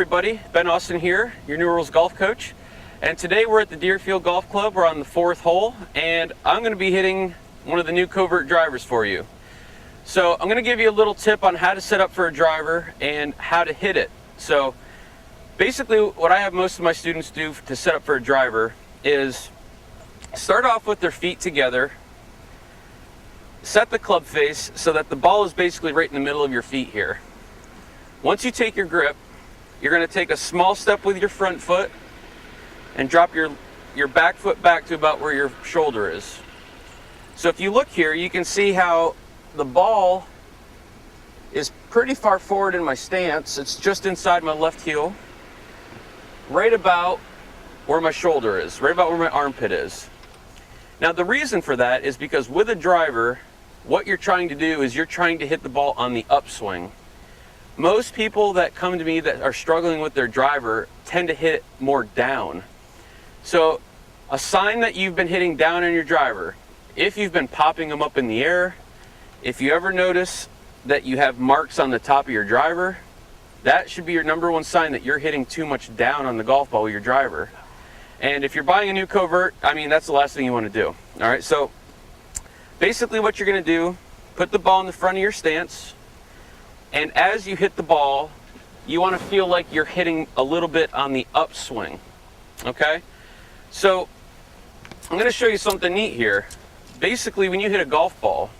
everybody, Ben Austin here, your New Rules golf coach, and today we're at the Deerfield Golf Club. We're on the 4th hole, and I'm going to be hitting one of the new covert drivers for you. So I'm going to give you a little tip on how to set up for a driver and how to hit it. So basically what I have most of my students do to set up for a driver is start off with their feet together, set the club face so that the ball is basically right in the middle of your feet here. Once you take your grip, you're going to take a small step with your front foot and drop your back foot back to about where your shoulder is. So if you look here, you can see how the ball is pretty far forward in my stance. It's just inside my left heel, right about where my shoulder is, right about where my armpit is. Now the reason for that is because with a driver, what you're trying to do is you're trying to hit the ball on the upswing. Most people that come to me that are struggling with their driver tend to hit more down. So a sign that you've been hitting down on your driver, if you've been popping them up in the air, if you ever notice that you have marks on the top of your driver, that should be your number one sign that you're hitting too much down on the golf ball with your driver. And if you're buying a new covert, I mean, that's the last thing you want to do. All right, so basically what you're going to do, put the ball in the front of your stance, and as you hit the ball, you want to feel like you're hitting a little bit on the upswing, okay? So I'm going to show you something neat here. Basically, when you hit a golf ball,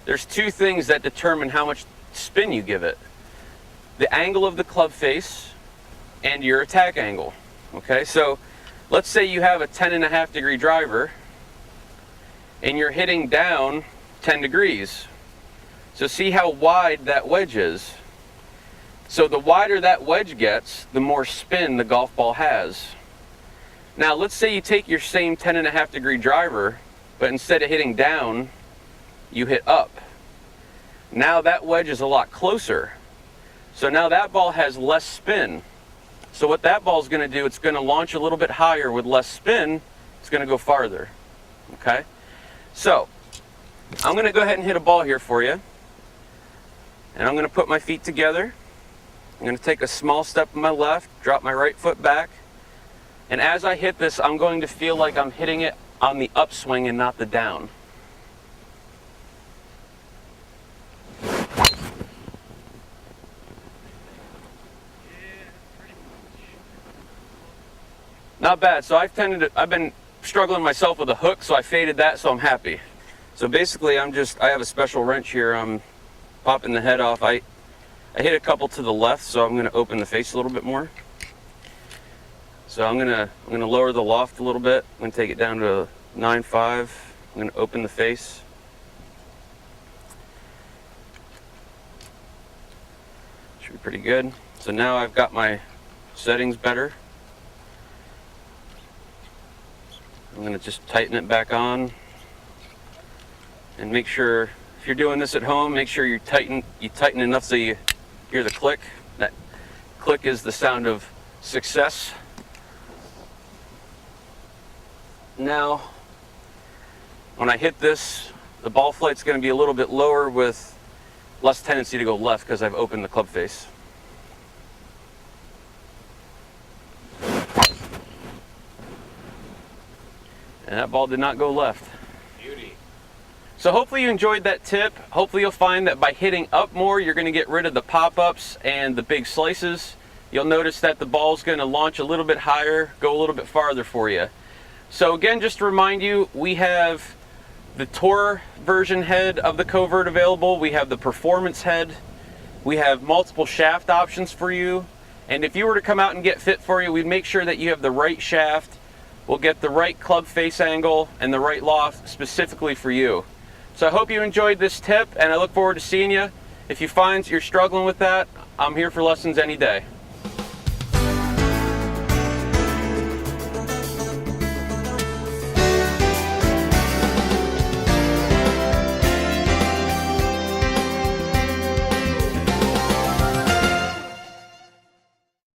there's two things that determine how much spin you give it. The angle of the club face and your attack angle, okay? So let's say you have a 10.5 degree driver and you're hitting down 10 degrees. So see how wide that wedge is. So the wider that wedge gets, the more spin the golf ball has. Now let's say you take your same 10.5 degree driver, but instead of hitting down, you hit up. Now that wedge is a lot closer. So now that ball has less spin. So what that ball is going to do, it's going to launch a little bit higher with less spin. It's going to go farther. Okay? So I'm going to go ahead and hit a ball here for you. And I'm going to put my feet together. I'm going to take a small step on my left, drop my right foot back. And as I hit this, I'm going to feel like I'm hitting it on the upswing and not the down. Not bad. So I've been struggling myself with a hook, so I faded that, so I'm happy. So basically I have a special wrench here. I'm popping the head off. I hit a couple to the left, so I'm going to open the face a little bit more. So I'm going to lower the loft a little bit. I'm going to take it down to 9.5. I'm going to open the face. Should be pretty good. So now I've got my settings better. I'm going to just tighten it back on and make sure, if you're doing this at home, make sure you tighten enough so you hear the click. That click is the sound of success. Now, when I hit this, the ball flight's going to be a little bit lower with less tendency to go left because I've opened the club face. And that ball did not go left. Beauty. So hopefully you enjoyed that tip. Hopefully you'll find that by hitting up more, you're going to get rid of the pop-ups and the big slices. You'll notice that the ball's going to launch a little bit higher, go a little bit farther for you. So again, just to remind you, we have the Tour version head of the covert available. We have the performance head. We have multiple shaft options for you. And if you were to come out and get fit for you, we'd make sure that you have the right shaft. We'll get the right club face angle and the right loft specifically for you. So I hope you enjoyed this tip, and I look forward to seeing you. If you find you're struggling with that, I'm here for lessons any day.